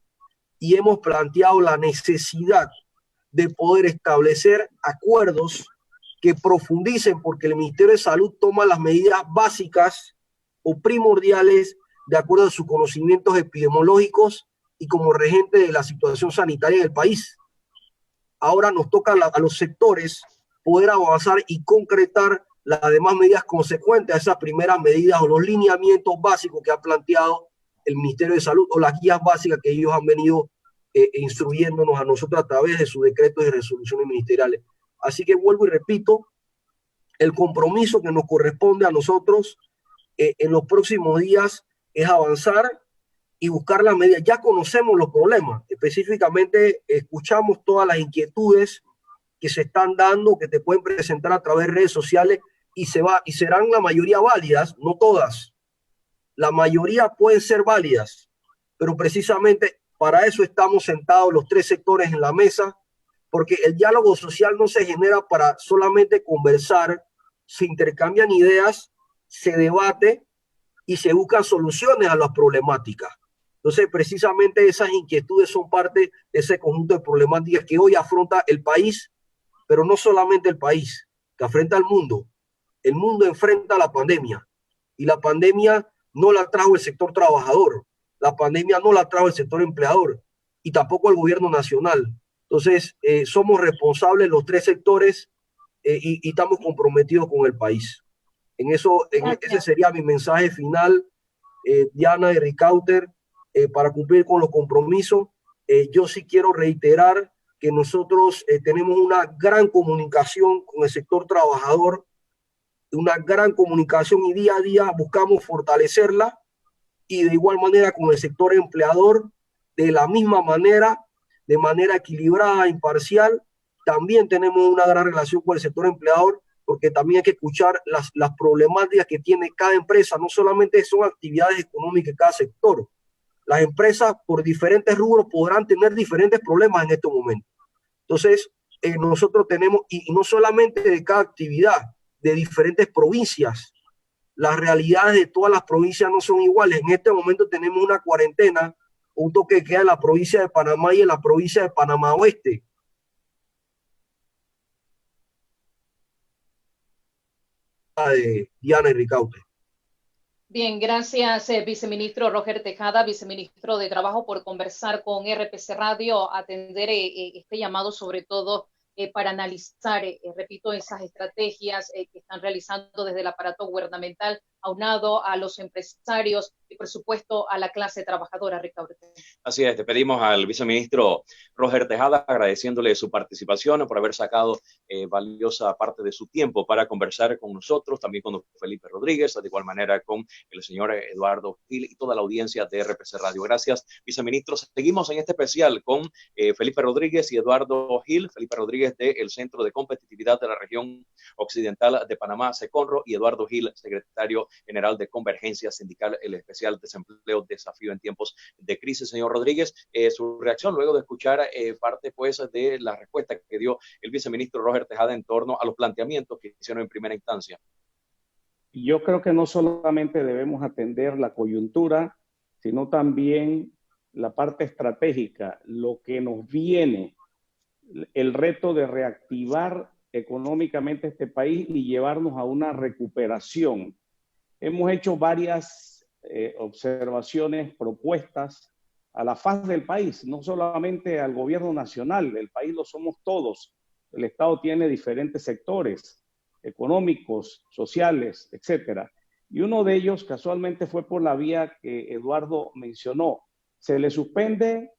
y hemos planteado la necesidad de poder establecer acuerdos que profundicen porque el Ministerio de Salud toma las medidas básicas o primordiales de acuerdo a sus conocimientos epidemiológicos y como regente de la situación sanitaria en el país. Ahora nos toca a los sectores poder avanzar y concretar las demás medidas consecuentes a esas primeras medidas o los lineamientos básicos que ha planteado el Ministerio de Salud o las guías básicas que ellos han venido instruyéndonos a nosotros a través de sus decretos y resoluciones ministeriales. Así que vuelvo y repito, el compromiso que nos corresponde a nosotros en los próximos días es avanzar y buscar las medidas. Ya conocemos los problemas, específicamente escuchamos todas las inquietudes que se están dando, que te pueden presentar a través de redes sociales y serán la mayoría válidas, no todas. La mayoría pueden ser válidas, pero precisamente para eso estamos sentados los tres sectores en la mesa, porque el diálogo social no se genera para solamente conversar, se intercambian ideas, se debate y se buscan soluciones a las problemáticas. Entonces, precisamente esas inquietudes son parte de ese conjunto de problemáticas que hoy afronta el país, pero no solamente el país, que afronta el mundo. El mundo enfrenta la pandemia y la pandemia no la trajo el sector trabajador, la pandemia no la trajo el sector empleador y tampoco el gobierno nacional. Entonces, somos responsables los tres sectores y estamos comprometidos con el país. Ese sería mi mensaje final, Diana y Ricauter, para cumplir con los compromisos. Yo sí quiero reiterar que nosotros tenemos una gran comunicación con el sector trabajador, una gran comunicación y día a día buscamos fortalecerla y de igual manera con el sector empleador, de la misma manera, de manera equilibrada, imparcial. También tenemos una gran relación con el sector empleador porque también hay que escuchar las problemáticas que tiene cada empresa, no solamente son actividades económicas de cada sector. Las empresas por diferentes rubros podrán tener diferentes problemas en estos momentos. Entonces, nosotros tenemos, y no solamente de cada actividad, de diferentes provincias. Las realidades de todas las provincias no son iguales. En este momento tenemos una cuarentena, un toque de queda en la provincia de Panamá y en la provincia de Panamá Oeste. De Diana y Ricaute. Bien, gracias, viceministro Roger Tejada, viceministro de Trabajo, por conversar con RPC Radio, atender este llamado sobre todo para analizar, repito, esas estrategias que están realizando desde el aparato gubernamental, aunado a los empresarios y, por supuesto, a la clase trabajadora, Ricardo. Así es, te pedimos al viceministro Roger Tejada, agradeciéndole su participación por haber sacado valiosa parte de su tiempo para conversar con nosotros, también con don Felipe Rodríguez, de igual manera con el señor Eduardo Gil y toda la audiencia de RPC Radio. Gracias, viceministro. Seguimos en este especial con Felipe Rodríguez y Eduardo Gil. Felipe Rodríguez del Centro de Competitividad de la Región Occidental de Panamá, SECONRO, y Eduardo Gil, secretario general de Convergencia Sindical, el especial desempleo, desafío en tiempos de crisis. Señor Rodríguez, su reacción luego de escuchar parte pues de la respuesta que dio el viceministro Roger Tejada en torno a los planteamientos que hicieron en primera instancia. Yo creo que no solamente debemos atender la coyuntura, sino también la parte estratégica, lo que nos viene, el reto de reactivar económicamente este país y llevarnos a una recuperación. Hemos hecho varias observaciones, propuestas a la faz del país, no solamente al gobierno nacional, el país lo somos todos. El Estado tiene diferentes sectores económicos, sociales, etcétera. Y uno de ellos casualmente fue por la vía que Eduardo mencionó. Se le suspende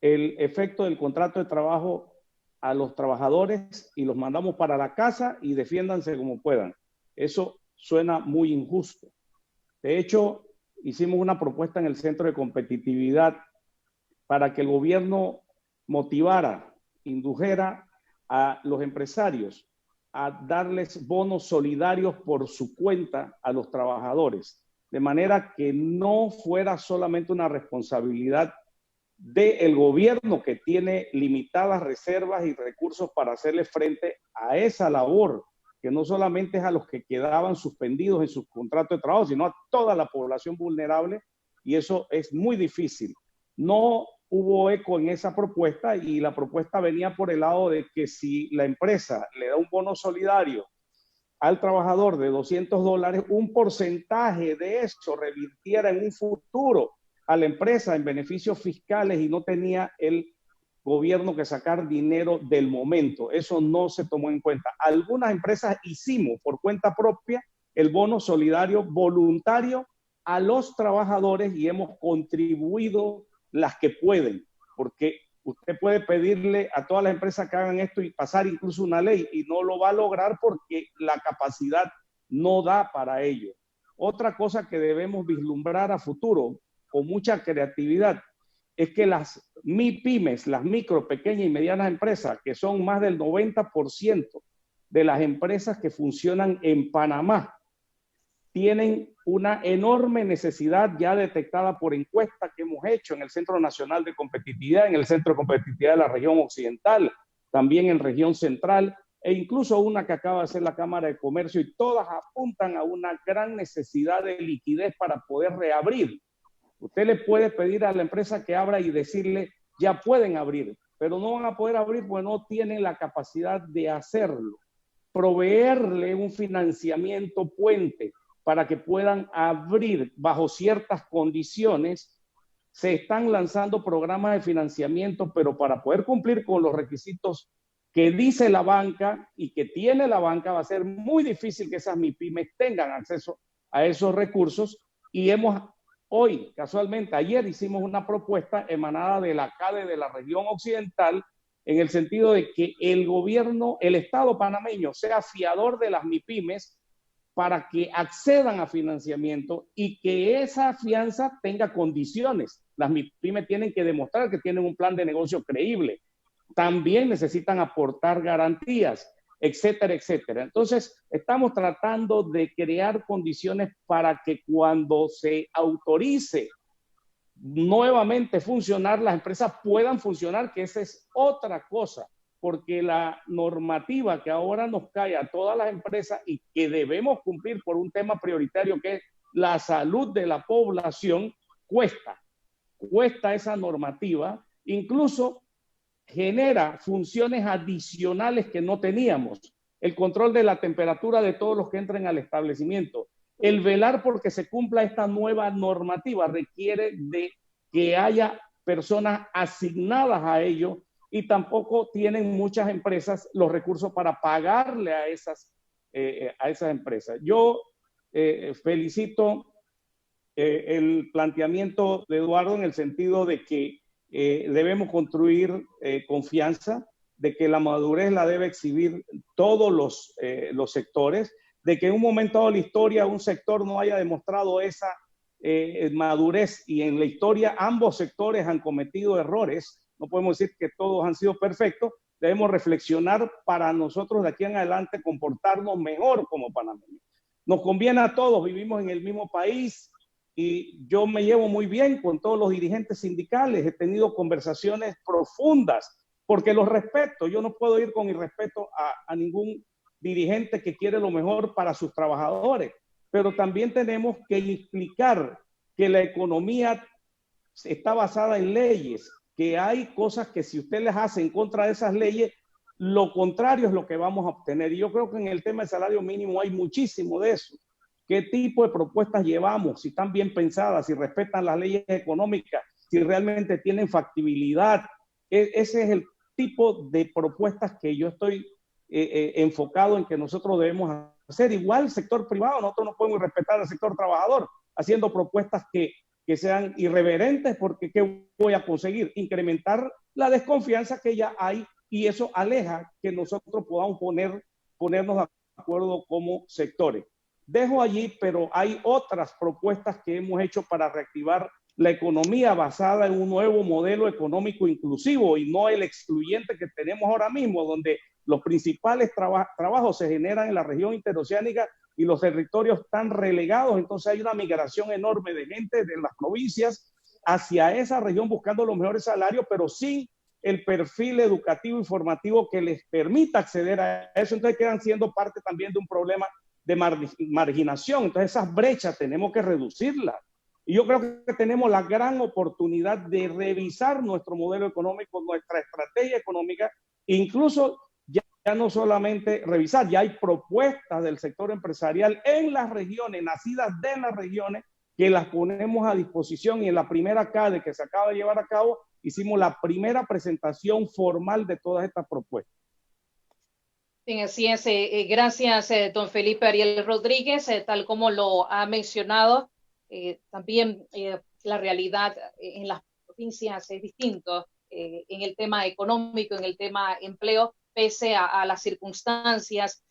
el efecto del contrato de trabajo a los trabajadores y los mandamos para la casa y defiéndanse como puedan. Eso suena muy injusto. De hecho, hicimos una propuesta en el Centro de Competitividad para que el gobierno motivara, indujera a los empresarios a darles bonos solidarios por su cuenta a los trabajadores, de manera que no fuera solamente una responsabilidad del gobierno, que tiene limitadas reservas y recursos para hacerle frente a esa labor, que no solamente es a los que quedaban suspendidos en sus contratos de trabajo, sino a toda la población vulnerable, y eso es muy difícil. No hubo eco en esa propuesta, y la propuesta venía por el lado de que si la empresa le da un bono solidario al trabajador de $200, un porcentaje de eso revirtiera en un futuro a la empresa en beneficios fiscales y no tenía el gobierno que sacar dinero del momento. Eso no se tomó en cuenta. Algunas empresas hicimos por cuenta propia el bono solidario voluntario a los trabajadores y hemos contribuido las que pueden, porque usted puede pedirle a todas las empresas que hagan esto y pasar incluso una ley y no lo va a lograr porque la capacidad no da para ello. Otra cosa que debemos vislumbrar a futuro con mucha creatividad es que las MIPYMES, las micro, pequeñas y medianas empresas, que son más del 90% de las empresas que funcionan en Panamá, tienen una enorme necesidad ya detectada por encuestas que hemos hecho en el Centro Nacional de Competitividad, en el Centro de Competitividad de la región occidental, también en región central, e incluso una que acaba de hacer la Cámara de Comercio, y todas apuntan a una gran necesidad de liquidez para poder reabrir. Usted le puede pedir a la empresa que abra y decirle, ya pueden abrir, pero no van a poder abrir porque no tienen la capacidad de hacerlo. Proveerle un financiamiento puente para que puedan abrir bajo ciertas condiciones. Se están lanzando programas de financiamiento, pero para poder cumplir con los requisitos que dice la banca y que tiene la banca, va a ser muy difícil que esas MIPYMES tengan acceso a esos recursos. Y hoy, casualmente, ayer hicimos una propuesta emanada de la CADE de la región occidental, en el sentido de que el gobierno, el Estado panameño, sea fiador de las MIPYMES para que accedan a financiamiento y que esa fianza tenga condiciones. Las MIPYMES tienen que demostrar que tienen un plan de negocio creíble. También necesitan aportar garantías, etcétera, etcétera. Entonces, estamos tratando de crear condiciones para que cuando se autorice nuevamente funcionar, las empresas puedan funcionar, que esa es otra cosa, porque la normativa que ahora nos cae a todas las empresas y que debemos cumplir por un tema prioritario que es la salud de la población, cuesta esa normativa, incluso genera funciones adicionales que no teníamos. El control de la temperatura de todos los que entren al establecimiento. El velar porque se cumpla esta nueva normativa requiere de que haya personas asignadas a ello y tampoco tienen muchas empresas los recursos para pagarle a esas empresas. Yo felicito el planteamiento de Eduardo en el sentido de que debemos construir confianza, de que la madurez la debe exhibir todos los sectores, de que en un momento dado de la historia un sector no haya demostrado esa madurez, y en la historia ambos sectores han cometido errores. No podemos decir que todos han sido perfectos. Debemos reflexionar para nosotros de aquí en adelante comportarnos mejor como panameños. Nos conviene a todos, vivimos en el mismo país y yo me llevo muy bien con todos los dirigentes sindicales. He tenido conversaciones profundas porque los respeto. Yo no puedo ir con irrespeto a ningún dirigente que quiere lo mejor para sus trabajadores, pero también tenemos que explicar que la economía está basada en leyes, que hay cosas que si usted les hace en contra de esas leyes, lo contrario es lo que vamos a obtener. Y yo creo que en el tema del salario mínimo hay muchísimo de eso. ¿Qué tipo de propuestas llevamos? Si están bien pensadas, si respetan las leyes económicas, si realmente tienen factibilidad. Ese es el tipo de propuestas que yo estoy enfocado en que nosotros debemos hacer. Igual el sector privado, nosotros no podemos respetar al sector trabajador haciendo propuestas que sean irreverentes, porque ¿qué voy a conseguir? Incrementar la desconfianza que ya hay, y eso aleja que nosotros podamos ponernos de acuerdo como sectores. Dejo allí, pero hay otras propuestas que hemos hecho para reactivar la economía basada en un nuevo modelo económico inclusivo y no el excluyente que tenemos ahora mismo, donde los principales trabajos se generan en la región interoceánica y los territorios están relegados. Entonces hay una migración enorme de gente de las provincias hacia esa región buscando los mejores salarios, pero sin el perfil educativo y formativo que les permita acceder a eso. Entonces quedan siendo parte también de un problema de marginación. Entonces esas brechas tenemos que reducirlas. Y yo creo que tenemos la gran oportunidad de revisar nuestro modelo económico, nuestra estrategia económica, incluso ya no solamente revisar, ya hay propuestas del sector empresarial en las regiones, nacidas de las regiones, que las ponemos a disposición, y en la primera CADE que se acaba de llevar a cabo, hicimos la primera presentación formal de todas estas propuestas. Bien, así es. Gracias, don Felipe Ariel Rodríguez. Tal como lo ha mencionado, también la realidad en las provincias es distinto en el tema económico, en el tema empleo, pese a las circunstancias.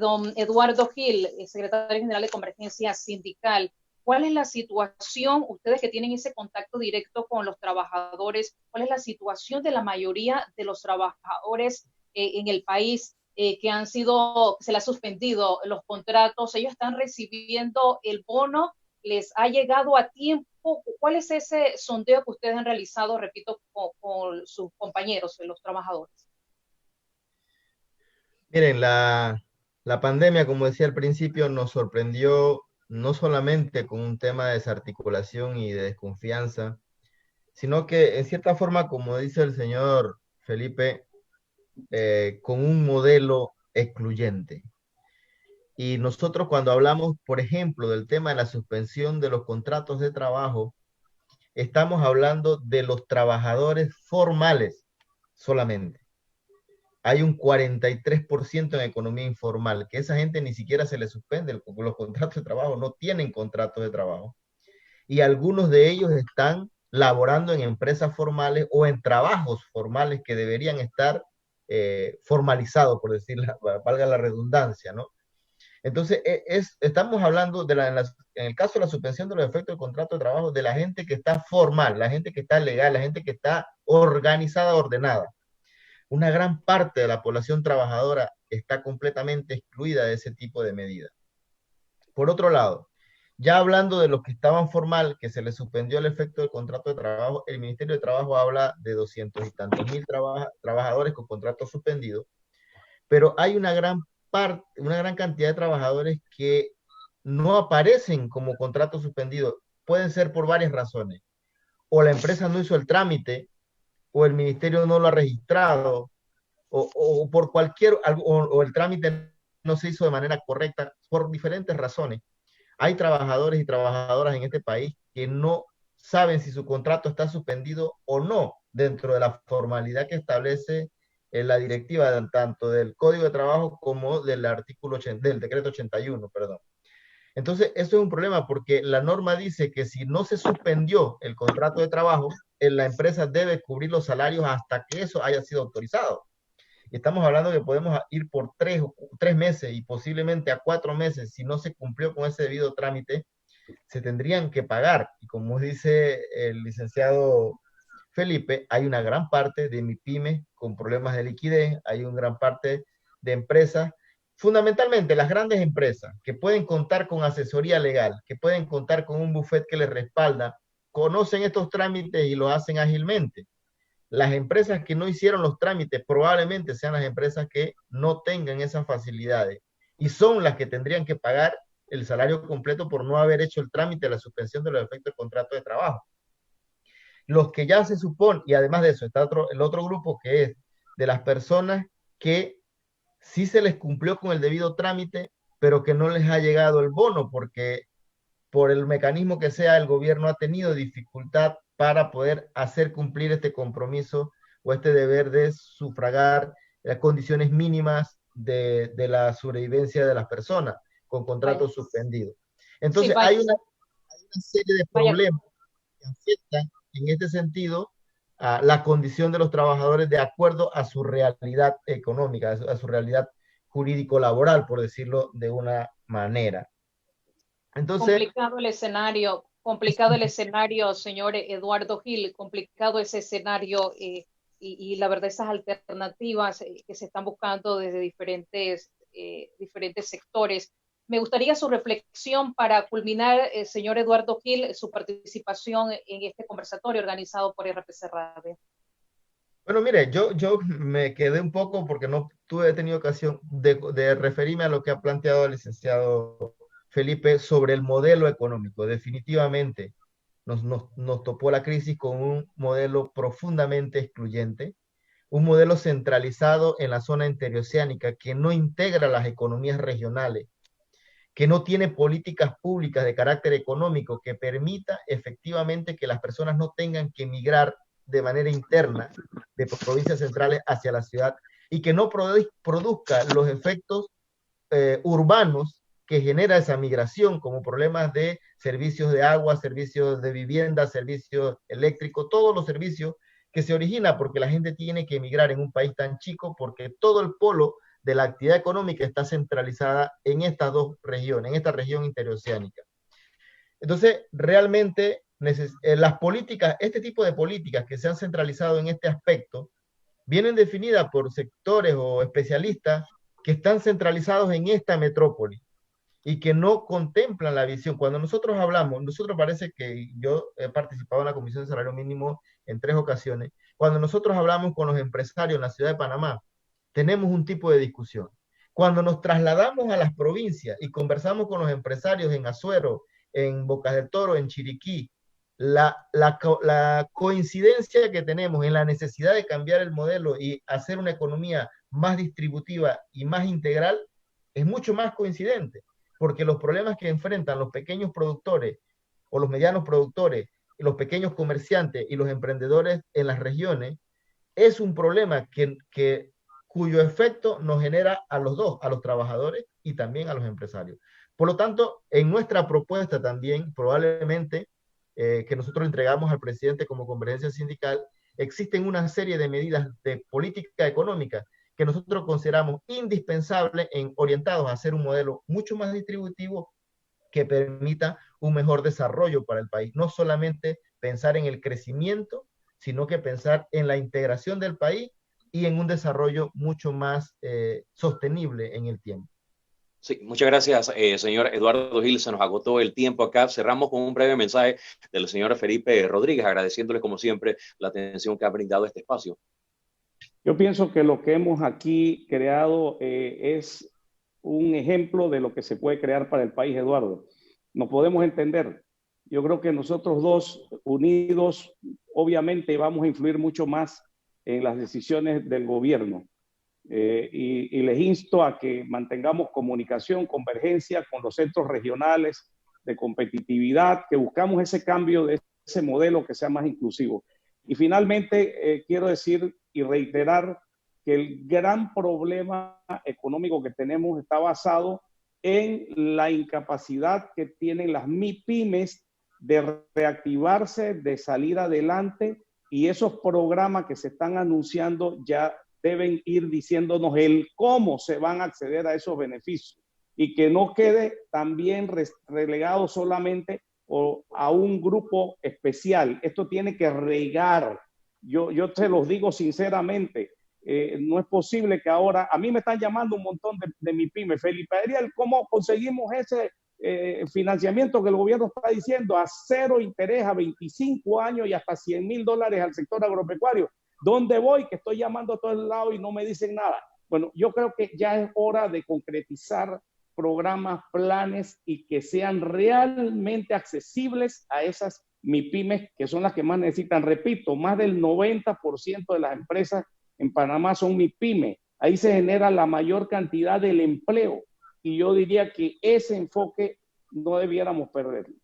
Don Eduardo Gil, secretario general de Convergencia Sindical, ¿cuál es la situación, ustedes que tienen ese contacto directo con los trabajadores, cuál es la situación de la mayoría de los trabajadores en el país que se les ha suspendido los contratos? ¿Ellos están recibiendo el bono? ¿Les ha llegado a tiempo? ¿Cuál es ese sondeo que ustedes han realizado, repito, con sus compañeros, los trabajadores? Miren, la pandemia, como decía al principio, nos sorprendió no solamente con un tema de desarticulación y de desconfianza, sino que en cierta forma, como dice el señor Felipe, con un modelo excluyente. Y nosotros cuando hablamos, por ejemplo, del tema de la suspensión de los contratos de trabajo, estamos hablando de los trabajadores formales solamente. Hay un 43% en economía informal, que esa gente ni siquiera se le suspende los contratos de trabajo, no tienen contratos de trabajo. Y algunos de ellos están laborando en empresas formales o en trabajos formales que deberían estar formalizados, por decirlo, valga la redundancia, ¿no? Entonces, estamos hablando en el caso de la suspensión de los efectos del contrato de trabajo, de la gente que está formal, la gente que está legal, la gente que está organizada, ordenada. Una gran parte de la población trabajadora está completamente excluida de ese tipo de medidas. Por otro lado, ya hablando de los que estaban formal, que se les suspendió el efecto del contrato de trabajo, el Ministerio de Trabajo habla de 200 y tantos mil trabajadores con contratos suspendidos, pero hay una gran cantidad de trabajadores que no aparecen como contratos suspendidos. Pueden ser por varias razones. O la empresa no hizo el trámite, o el ministerio no lo ha registrado, o por o el trámite no se hizo de manera correcta, por diferentes razones. Hay trabajadores y trabajadoras en este país que no saben si su contrato está suspendido o no. dentro de la formalidad que establece la directiva tanto del Código de Trabajo como del artículo 80, del decreto 81, perdón. Entonces, eso es un problema porque la norma dice que si no se suspendió el contrato de trabajo, la empresa debe cubrir los salarios hasta que eso haya sido autorizado. Y estamos hablando que podemos ir por 3 meses y posiblemente a 4 meses. Si no se cumplió con ese debido trámite, se tendrían que pagar. Y como dice el licenciado Felipe, hay una gran parte de MIPYME con problemas de liquidez, hay una gran parte de empresas, fundamentalmente las grandes empresas, que pueden contar con asesoría legal, que pueden contar con un bufete que les respalda, conocen estos trámites y lo hacen ágilmente. Las empresas que no hicieron los trámites probablemente sean las empresas que no tengan esas facilidades y son las que tendrían que pagar el salario completo por no haber hecho el trámite de la suspensión de los efectos del contrato de trabajo. Los que ya se supone, y además de eso está el otro grupo que es de las personas que sí se les cumplió con el debido trámite, pero que no les ha llegado el bono porque por el mecanismo que sea, el gobierno ha tenido dificultad para poder hacer cumplir este compromiso o este deber de sufragar las condiciones mínimas de la sobrevivencia de las personas con contratos suspendidos. Entonces, sí, hay una serie de vaya. problemas que afectan en este sentido a la condición de los trabajadores de acuerdo a su realidad económica, a su realidad jurídico-laboral, por decirlo de una manera. Entonces, complicado el escenario, señor Eduardo Gil, complicado ese escenario y la verdad esas alternativas que se están buscando desde diferentes sectores. Me gustaría su reflexión para culminar, señor Eduardo Gil, su participación en este conversatorio organizado por RPC Radio. Bueno, mire, yo me quedé un poco porque no he tenido ocasión de referirme a lo que ha planteado el licenciado Felipe sobre el modelo económico. Definitivamente nos topó la crisis con un modelo profundamente excluyente, un modelo centralizado en la zona interoceánica que no integra las economías regionales, que no tiene políticas públicas de carácter económico que permita efectivamente que las personas no tengan que migrar de manera interna de provincias centrales hacia la ciudad y que no produzca los efectos urbanos que genera esa migración, como problemas de servicios de agua, servicios de vivienda, servicios eléctricos, todos los servicios que se origina porque la gente tiene que emigrar en un país tan chico, porque todo el polo de la actividad económica está centralizada en estas dos regiones, en esta región interoceánica. Entonces, realmente las políticas, este tipo de políticas que se han centralizado en este aspecto, vienen definidas por sectores o especialistas que están centralizados en esta metrópoli y que no contemplan la visión. Cuando nosotros hablamos, nosotros parece que yo he participado en la Comisión de Salario Mínimo en 3 ocasiones, cuando nosotros hablamos con los empresarios en la ciudad de Panamá, tenemos un tipo de discusión. Cuando nos trasladamos a las provincias y conversamos con los empresarios en Azuero, en Bocas del Toro, en Chiriquí, la coincidencia que tenemos en la necesidad de cambiar el modelo y hacer una economía más distributiva y más integral es mucho más coincidente, porque los problemas que enfrentan los pequeños productores o los medianos productores, los pequeños comerciantes y los emprendedores en las regiones es un problema cuyo efecto nos genera a los dos, a los trabajadores y también a los empresarios. Por lo tanto, en nuestra propuesta también, probablemente, que nosotros entregamos al presidente como convergencia sindical, existen una serie de medidas de política económica que nosotros consideramos indispensables orientados a hacer un modelo mucho más distributivo que permita un mejor desarrollo para el país. No solamente pensar en el crecimiento, sino que pensar en la integración del país y en un desarrollo mucho más sostenible en el tiempo. Sí, muchas gracias, señor Eduardo Gil. Se nos agotó el tiempo acá. Cerramos con un breve mensaje del señor Felipe Rodríguez, agradeciéndole como siempre la atención que ha brindado este espacio. Yo pienso que lo que hemos aquí creado es un ejemplo de lo que se puede crear para el país, Eduardo. Nos podemos entender. Yo creo que nosotros dos unidos, obviamente vamos a influir mucho más en las decisiones del gobierno. Y les insto a que mantengamos comunicación, convergencia con los centros regionales de competitividad, que buscamos ese cambio de ese modelo que sea más inclusivo. Y finalmente, quiero decir y reiterar que el gran problema económico que tenemos está basado en la incapacidad que tienen las MIPYMES de reactivarse, de salir adelante, y esos programas que se están anunciando ya deben ir diciéndonos el cómo se van a acceder a esos beneficios y que no quede también relegado solamente a un grupo especial. Esto tiene que regar. Yo te los digo sinceramente, no es posible que ahora, a mí me están llamando un montón de mi pyme, Felipe Ariel, ¿cómo conseguimos ese financiamiento que el gobierno está diciendo a cero interés, a 25 años y hasta $100,000 al sector agropecuario? ¿Dónde voy? Que estoy llamando a todos lados y no me dicen nada. Bueno, yo creo que ya es hora de concretizar programas, planes y que sean realmente accesibles a esas MIPYMES, que son las que más necesitan. Repito, más del 90% de las empresas en Panamá son MIPYME. Ahí se genera la mayor cantidad del empleo. Y yo diría que ese enfoque no debiéramos perderlo.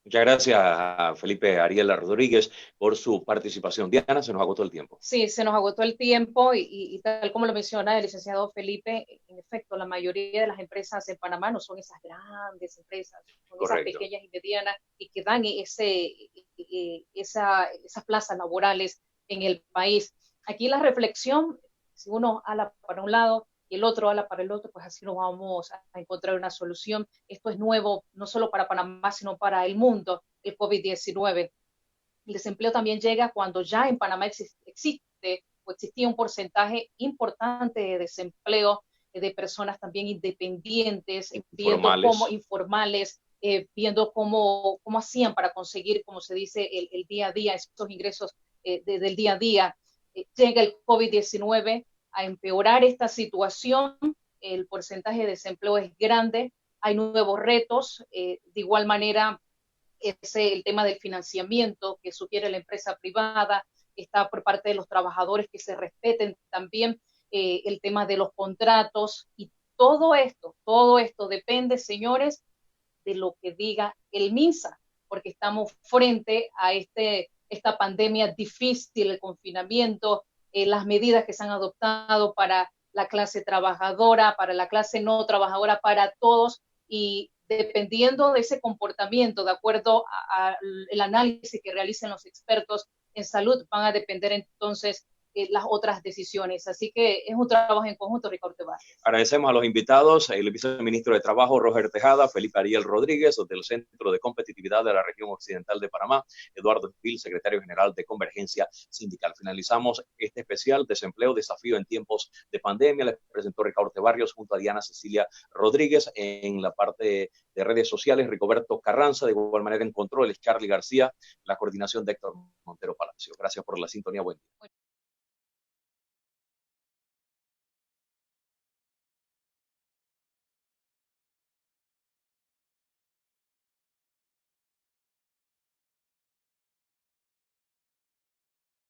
Muchas gracias a Felipe Ariel Rodríguez por su participación. Diana, se nos agotó el tiempo. Sí, se nos agotó el tiempo y tal como lo menciona el licenciado Felipe, en efecto, la mayoría de las empresas en Panamá no son esas grandes empresas, son esas pequeñas y medianas y que dan esas plazas laborales en el país. Aquí la reflexión, si uno ala para un lado y el otro ala para el otro, pues así nos vamos a encontrar una solución. Esto es nuevo, no solo para Panamá, sino para el mundo, el COVID-19. El desempleo también llega cuando ya en Panamá existe o existía un porcentaje importante de desempleo de personas también independientes, viendo cómo informales, viendo cómo hacían para conseguir, como se dice, el día a día, estos ingresos del día a día. Llega el COVID-19 a empeorar esta situación, el porcentaje de desempleo es grande, hay nuevos retos, de igual manera es el tema del financiamiento que sugiere la empresa privada, está por parte de los trabajadores que se respeten también el tema de los contratos y todo esto depende, señores, de lo que diga el MINSA, porque estamos frente a esta pandemia difícil, el confinamiento, las medidas que se han adoptado para la clase trabajadora, para la clase no trabajadora, para todos, y dependiendo de ese comportamiento, de acuerdo al análisis que realicen los expertos en salud, van a depender entonces las otras decisiones. Así que es un trabajo en conjunto, Ricardo Barrios. Agradecemos a los invitados, el viceministro de Trabajo, Roger Tejada, Felipe Ariel Rodríguez, del Centro de Competitividad de la Región Occidental de Panamá, Eduardo Gil, secretario general de Convergencia Sindical. Finalizamos este especial Desempleo, Desafío en Tiempos de Pandemia. Les presentó Ricardo Barrios junto a Diana Cecilia Rodríguez. En la parte de redes sociales, Rigoberto Carranza, de igual manera en controles, Charlie García, la coordinación de Héctor Montero Palacio. Gracias por la sintonía. Buen día.